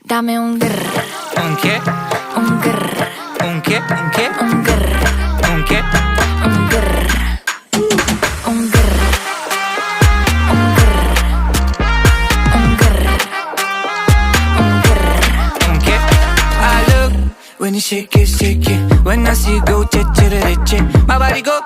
Dame un grr, ¿Un qué? un grr, ¿Un qué? ¿Un qué? un grr, ¿Un qué? un grr, un grr, un grr, un grr, un grr. ¿Un qué? I look when you shake it, shake it. When I see you go, che che che che. My body go,